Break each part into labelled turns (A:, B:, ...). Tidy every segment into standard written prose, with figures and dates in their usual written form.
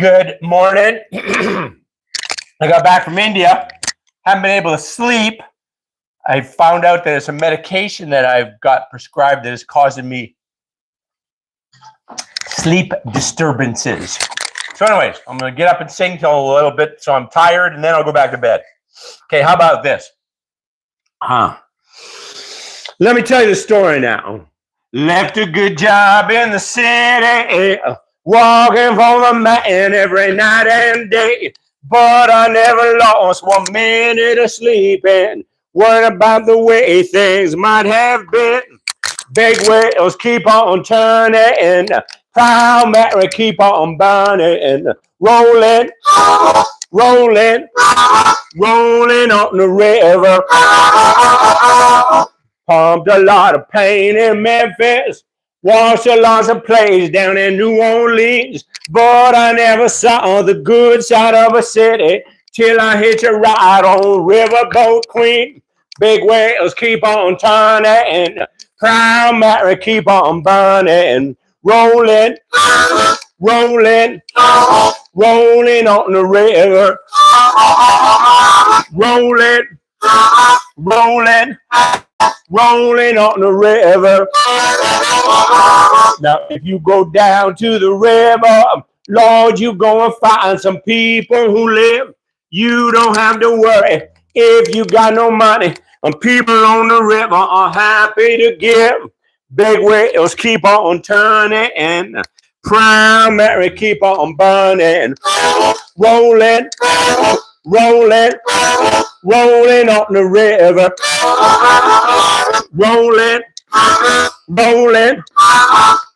A: Good morning. I got back from India. Haven't been able to sleep. I found out that there's a medication that I've got prescribed that is causing me sleep disturbances. So anyways, I'm going to get up and sing till a little bit, so I'm tired, and then I'll go back to bed. Okay, how about this? Let me tell you the story now. Left a good job in the city, walking for the mountain every night and day. But I never lost 1 minute of sleeping, worrying about the way things might have been. Big wheels keep on turning, proud Mary keep on burning, rolling, rolling, rolling on the river. Pumped a lot of pain in Memphis, washed a lot of plays down in New Orleans, but I never saw the good side of a city till I hit a ride on Riverboat Queen. Big wheels keep on turning, proud Mary keep on burning, rolling, rolling, rolling on the river, rolling, rolling, rolling on the river. Now, if you go down to the river, Lord, you go and find some people who live. You don't have to worry if you got no money. And people on the river are happy to give. Big wheels keep on turning, and proud Mary keep on burning, rolling, rolling, rolling on the river, rolling, rolling,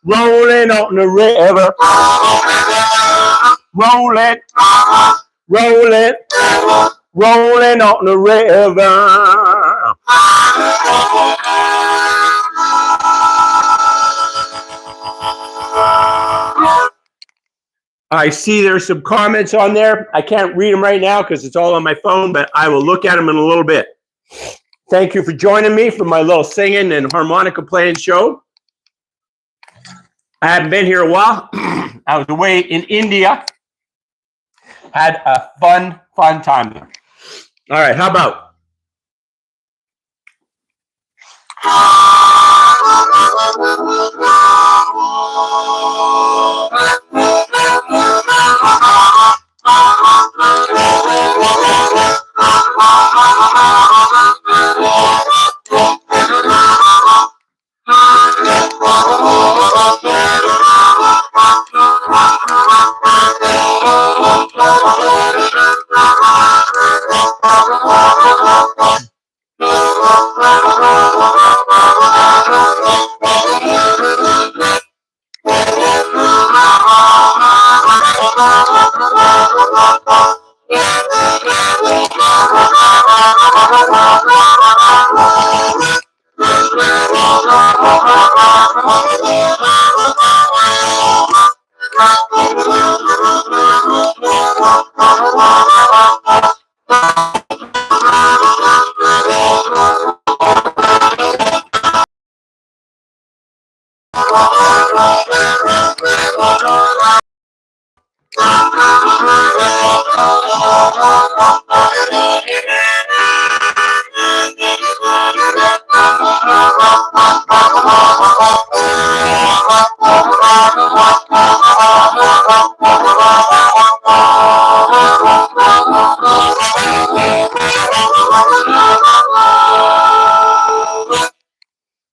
A: rolling on the river, rolling, rolling, rolling on the river. I see there's some comments on there. I can't read them right now because it's all on my phone, but I will look at them in a little bit. Thank you for joining me for my little singing and harmonica playing show. I haven't been here a while. I was away in India. Had a fun time there. All right, how about?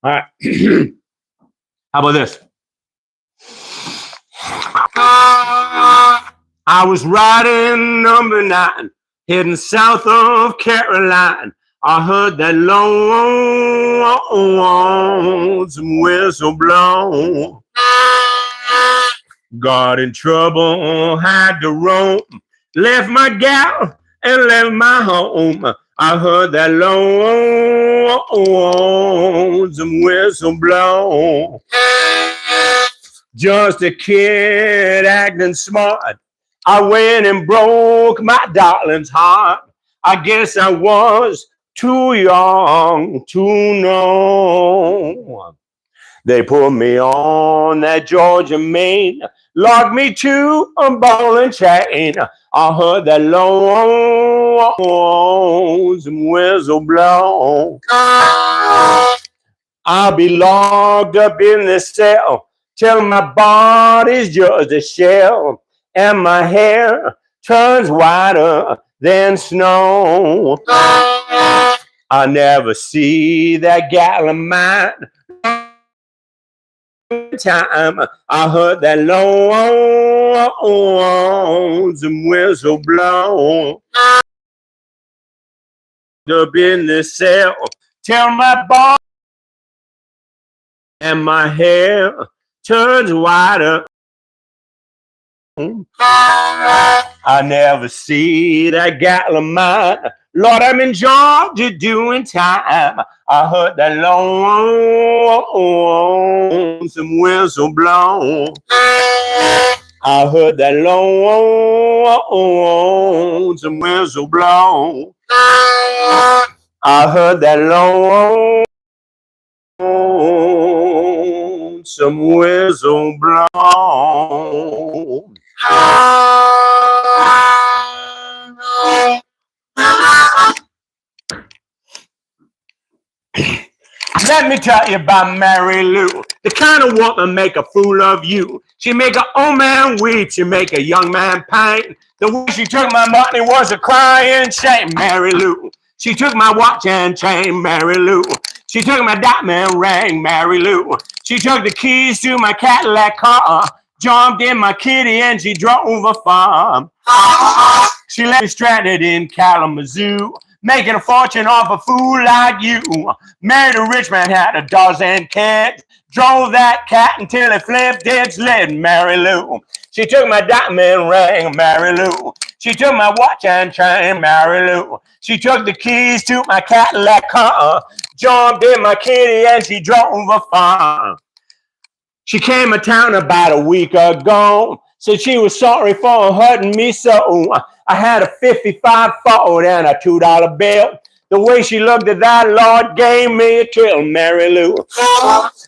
A: All right. How about this? I was riding number 9, heading south of Carolina. I heard that lonesome whistle blow. Got in trouble, had to roam. Left my gal and left my home. I heard that lonesome whistle blow. Just a kid acting smart. I went and broke my darling's heart. I guess I was too young to know. They put me on that Georgia main, locked me to a ball and chain. I heard that lonesome whistle blow. I'll be locked up in this cell till my body's just a shell and my hair turns whiter than snow. I never see that gal of mine. Time I heard that lonesome whistle blow. Up in this cell till my body and my hair turns whiter. I never see that gal of mine. Lord, I'm in Georgia doing time. I heard that lonesome whistle blow. I heard that lonesome whistle blow. I heard that lonesome whistle blow. Let me tell you about Mary Lou, the kind of woman make a fool of you. She make an old man weep, she make a young man pain. The way she took my money was a crying shame, Mary Lou. She took my watch and chain, Mary Lou. She took my diamond ring, Mary Lou. She took the keys to my Cadillac car, jumped in my kitty and she drove a farm. She left me stranded in Kalamazoo, making a fortune off a fool like you. Married a rich man, had a dozen kids, drove that cat until it flipped its lid, Mary Lou. She took my diamond ring, Mary Lou. She took my watch and chain, Mary Lou. She took the keys to my Cadillac car, jumped in my kitty and she drove a farm. She came to town about a week ago, said she was sorry for hurting me so. I had a 55 Ford and a $2 bill. The way she looked at that, Lord, gave me a chill, Mary Lou.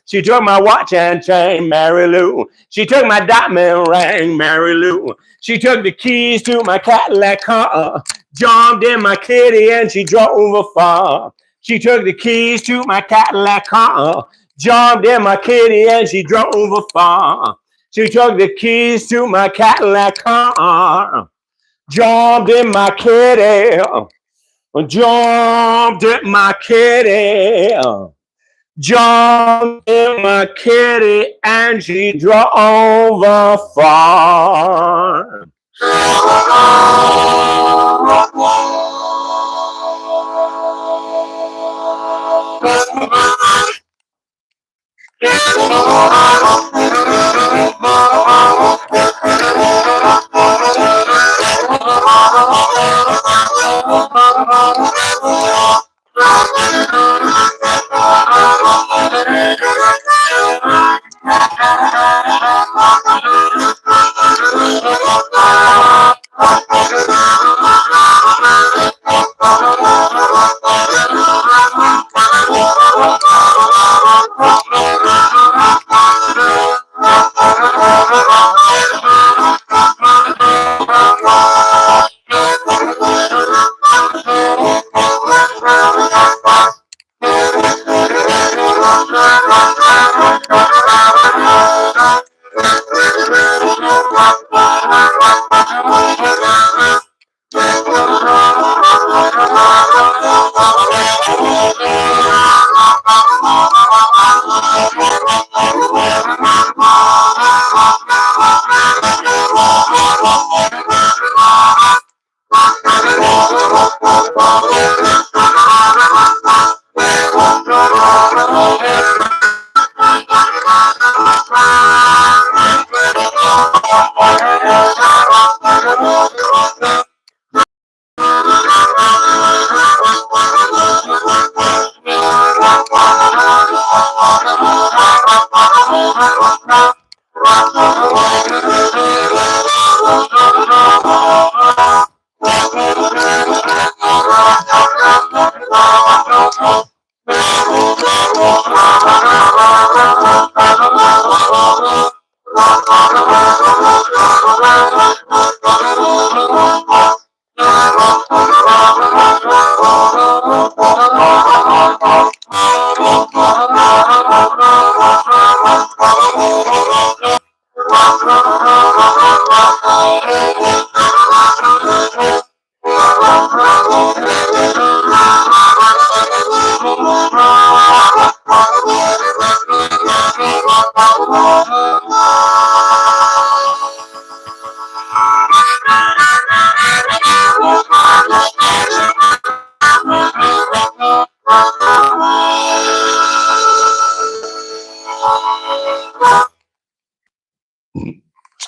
A: She took my watch and chain, Mary Lou. She took my diamond ring, Mary Lou. She took the keys to my Cadillac car, jumped in my kitty and she drove a far. She took the keys to my Cadillac car, jumped in my kitty and she drove a far. She took the keys to my Cadillac car, jumped in my kitty, jumped in my kitty, jumped in my kitty and she drove a far.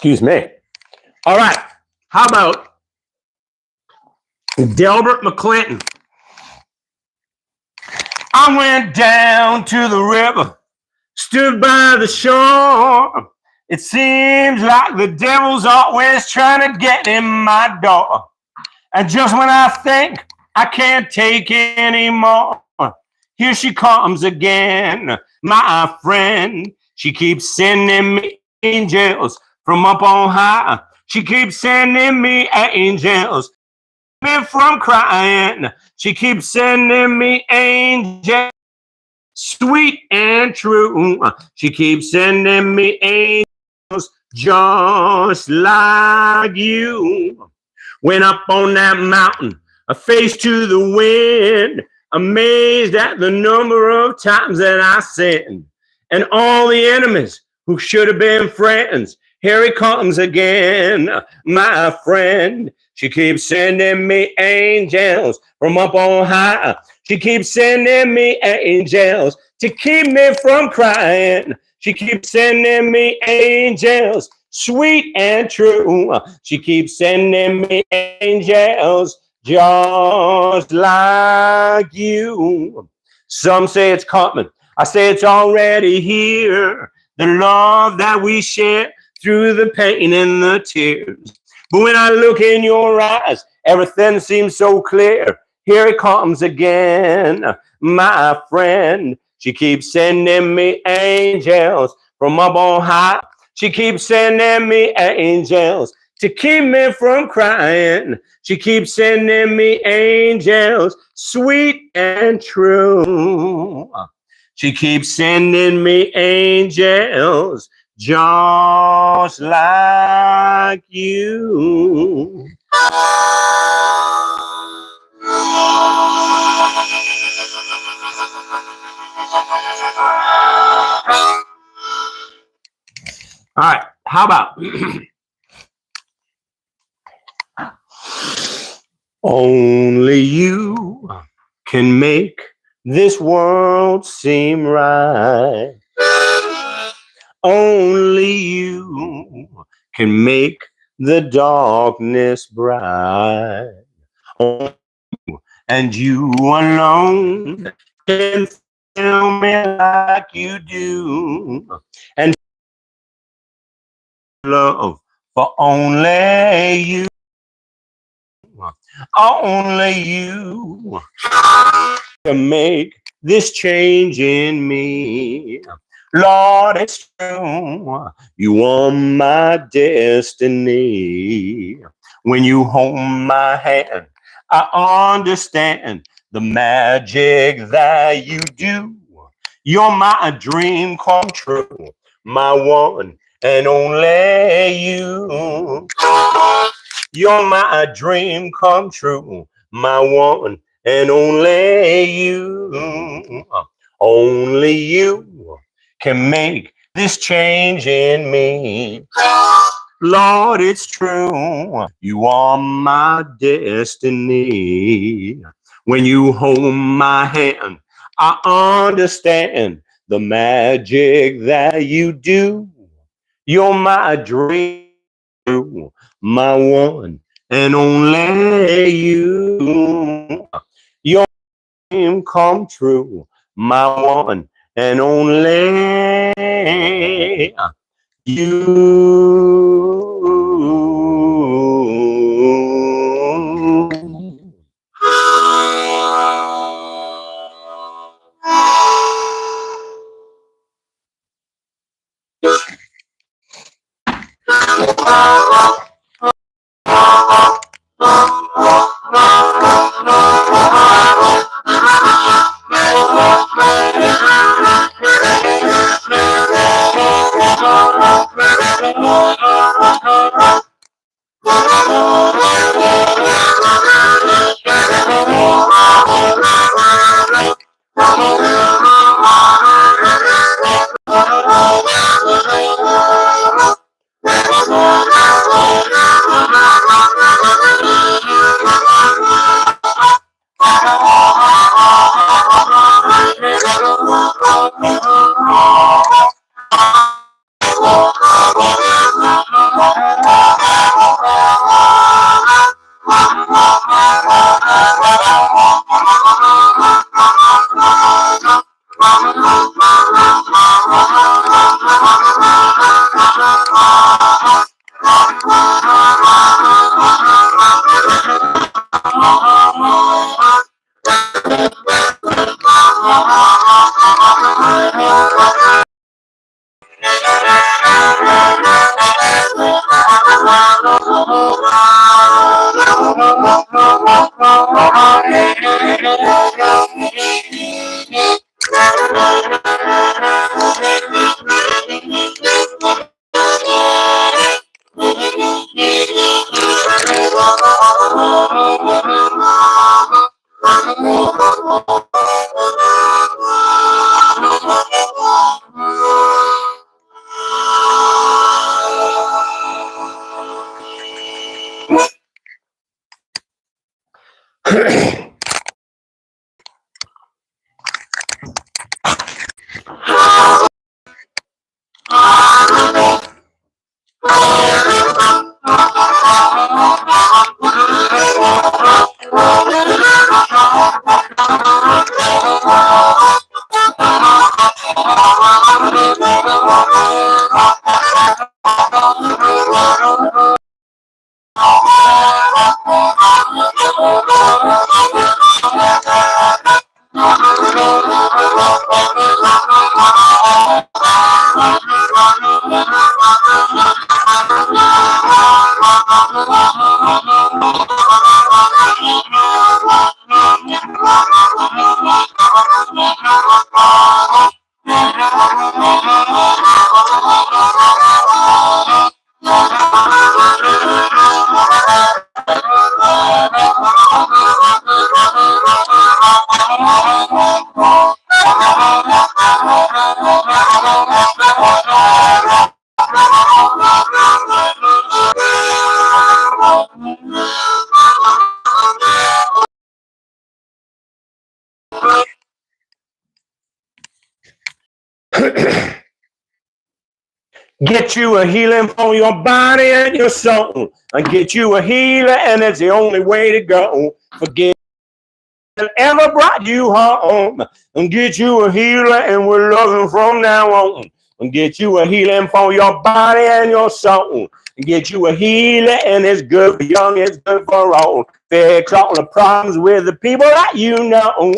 A: Excuse me. All right. How about Delbert McClinton? I went down to the river, stood by the shore. It seems like the devil's always trying to get in my door. And just when I think I can't take it anymore, here she comes again, my friend. She keeps sending me angels from up on high. She keeps sending me angels from crying. She keeps sending me angels, sweet and true. She keeps sending me angels just like you. Went up on that mountain, a face to the wind, amazed at the number of times that I sinned. And all the enemies who should have been friends, here he comes again, my friend. She keeps sending me angels from up on high. She keeps sending me angels to keep me from crying. She keeps sending me angels, sweet and true. She keeps sending me angels just like you. Some say it's coming. I say it's already here. The love that we share through the pain and the tears. But when I look in your eyes, everything seems so clear. Here it comes again, my friend. She keeps sending me angels from up on high. She keeps sending me angels to keep me from crying. She keeps sending me angels, sweet and true. She keeps sending me angels just like you. All right, how about only you can make this world seem right. Only you can make the darkness bright. And you alone can fill me like you do. And love for only you. Only you can make this change in me. Lord, it's true. You are my destiny. When you hold my hand, I understand the magic that you do. You're my dream come true, my one and only you. You're my dream come true, my one and only you. Only you can make this change in me. Lord, it's true. You are my destiny. When you hold my hand, I understand the magic that you do. You're my dream, my one and only you. Your dream come true, my one and only you. Get you a healing for your body and your soul. And get you a healer, and it's the only way to go. Forget that ever brought you home. And get you a healer, and we're loving from now on. And get you a healing for your body and your soul. And get you a healer, and it's good for young, it's good for old. Fix all the problems with the people that you know.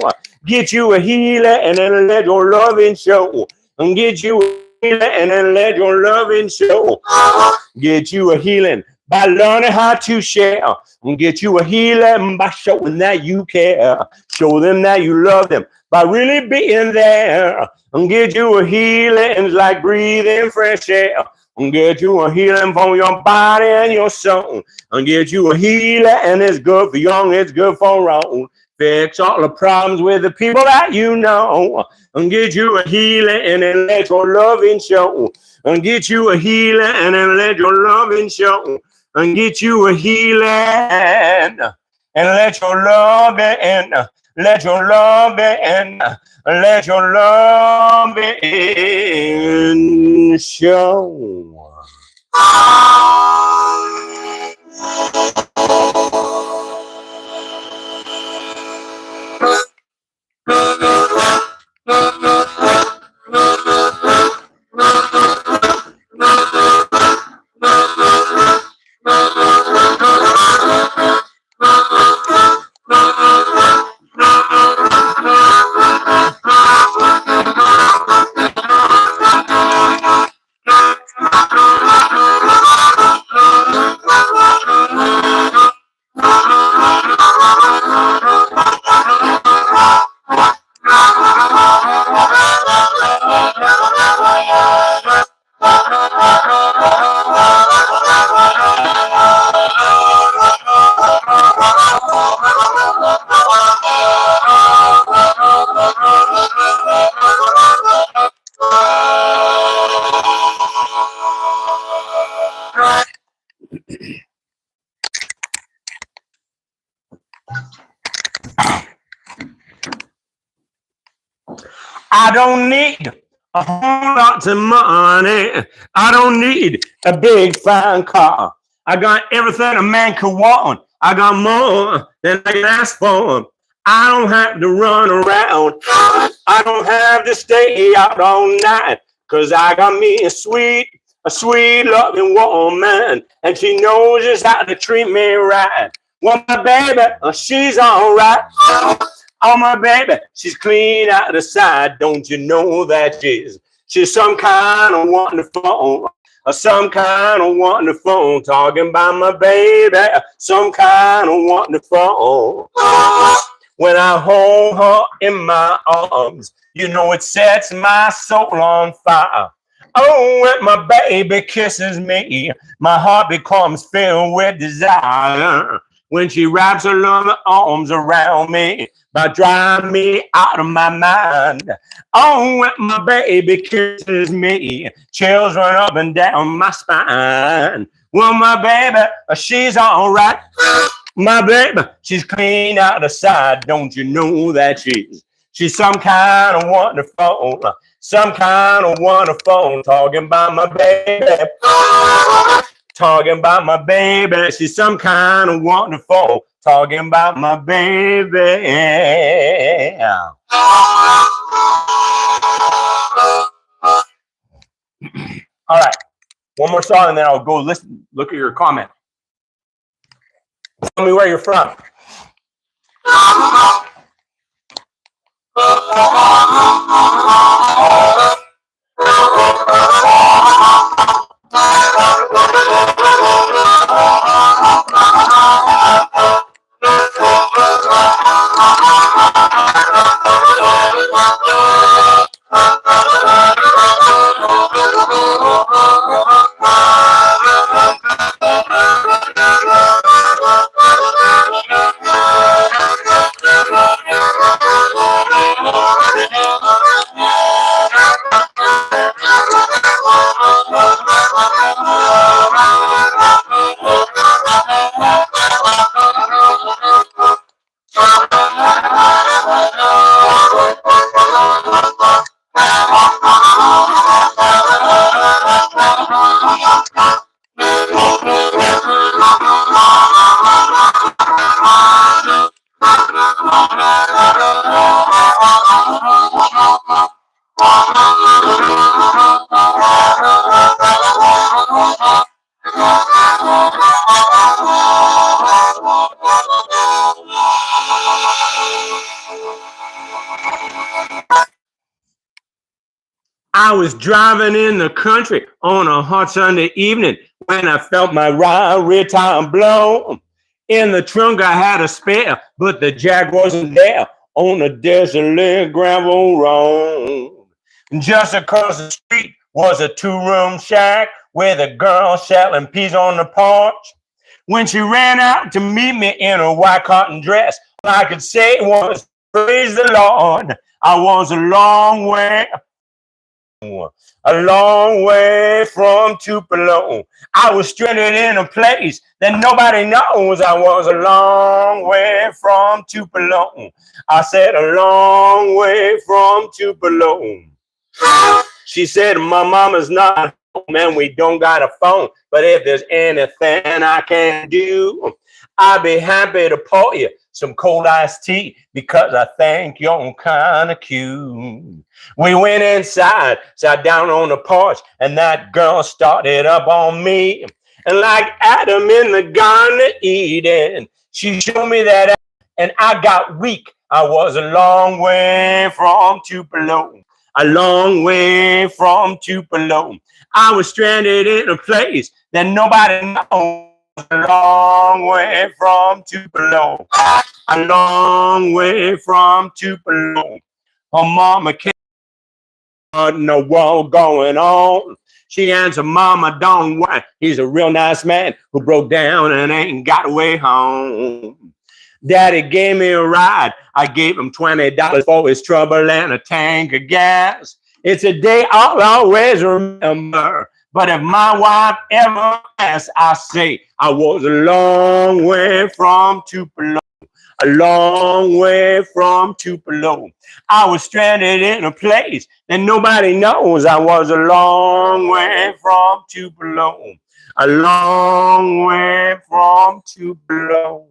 A: Get you a healer, and then let your loving show. And get you a and then let your loving show. Get you a healing by learning how to share. And get you a healing by showing that you care. Show them that you love them by really being there. And get you a healing it's like breathing fresh air. And get you a healing for your body and your soul. And get you a healer, and it's good for young, it's good for old. Fix all the problems with the people that you know. And get you a healer, and then let your loving show. And get you a healer, and then let your loving show. And get you a healer, and let your loving, let your loving, let your loving show. I don't need a whole lot of money. I don't need a big fine car. I got everything a man could want. I got more than I can ask for. I don't have to run around. I don't have to stay out all night. Cause I got me a sweet loving woman. And she knows just how to treat me right. Well, my baby, she's all right. Oh, my baby, she's clean out the side. Don't you know that she's some kind of wonderful, some kind of wonderful. Talking about my baby, some kind of wonderful. When I hold her in my arms, you know it sets my soul on fire. Oh, when my baby kisses me, my heart becomes filled with desire. When she wraps her loving arms around me, by driving me out of my mind. Oh, when my baby kisses me, chills run up and down my spine. Well, my baby, she's all right. My baby, she's clean out the side. Don't you know that she's some kind of wonderful, some kind of wonderful. Talking about my baby, talking about my baby. She's some kind of wonderful. Talking about my baby. All right, one more song, and then I'll go listen. Look at your comment. Tell me where you're from. I was driving in the country on a hot Sunday evening when I felt my rear tire blow. In the trunk I had a spare, but the jack wasn't there on a desolate gravel road. Just across the street was a two-room shack with a girl selling peas on the porch. When she ran out to meet me in a white cotton dress, all I could say was, "Praise the Lord, I was a long way from Tupelo. I was stranded in a place that nobody knows. I was a long way from Tupelo. I said a long way from Tupelo." She said, "My mama's not home and we don't got a phone, but if there's anything I can do, I'd be happy to pour you some cold iced tea because I think you're kind of cute." We went inside, sat down on the porch, and that girl started up on me. And like Adam in the Garden of Eden, she showed me that, and I got weak. I was a long way from Tupelo, a long way from Tupelo. I was stranded in a place that nobody knows. A long way from Tupelo, a long way from Tupelo. Her mama came in the world going on. She answered, "Mama, don't worry. He's a real nice man who broke down and ain't got away home." Daddy gave me a ride. I gave him $20 for his trouble and a tank of gas. It's a day I'll always remember. But if my wife ever asks, I say I was a long way from Tupelo, a long way from Tupelo. I was stranded in a place that nobody knows. I was a long way from Tupelo, a long way from Tupelo.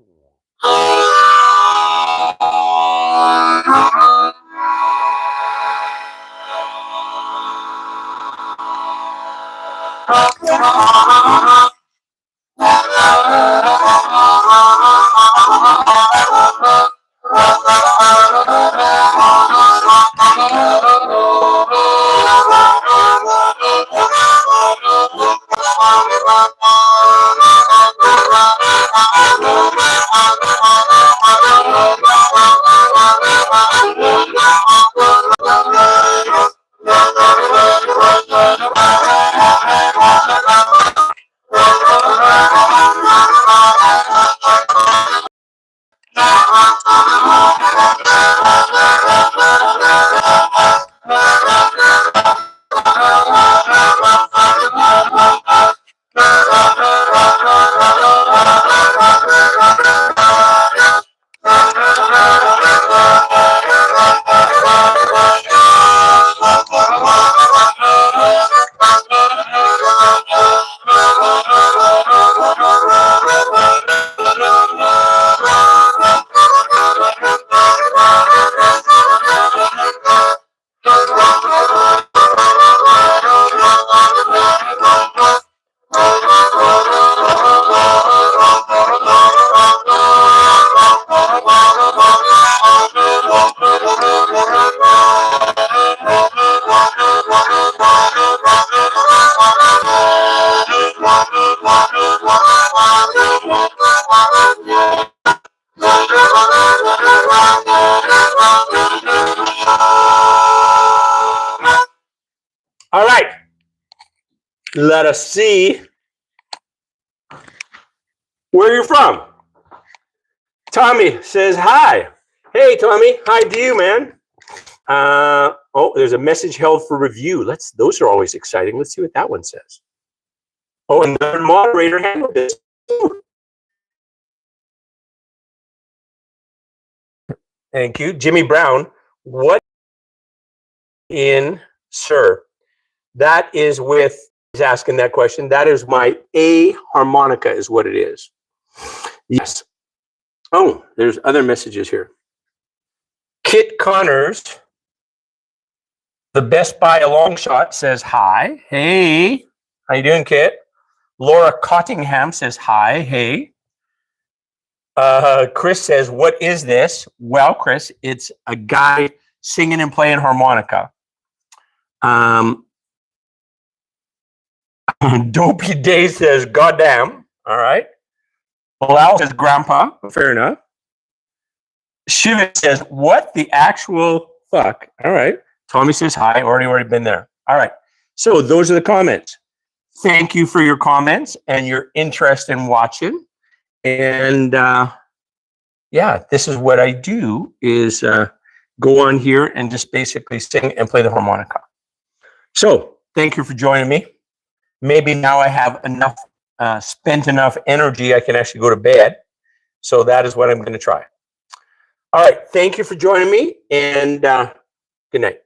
A: All right. Let us see where you're from. Tommy says hi. Hey, Tommy. Hi to you, man. Oh, there's a message held for review. Those are always exciting. Let's see what that one says. Oh, and the moderator handled this. Thank you. Jimmy Brown. What in, sir? That is with, he's asking that question. That is my A harmonica is what it is. Yes. Oh, there's other messages here. Kit Connors, the Best Buy a long shot, says hi. Hey, how you doing, Kit? Laura Cottingham says hi. Hey. Chris says, what is this? Well, Chris, it's a guy singing and playing harmonica. Dopey Day says, goddamn. All right. Bilal says, grandpa. Fair enough. Shivit says, what the actual fuck? All right. Tommy says, hi. Already been there. All right. So those are the comments. Thank you for your comments and your interest in watching. And yeah, this is what I do is go on here and just basically sing and play the harmonica. So thank you for joining me. Maybe now I have enough, spent enough energy, I can actually go to bed. So that is what I'm going to try. All right. Thank you for joining me and good night.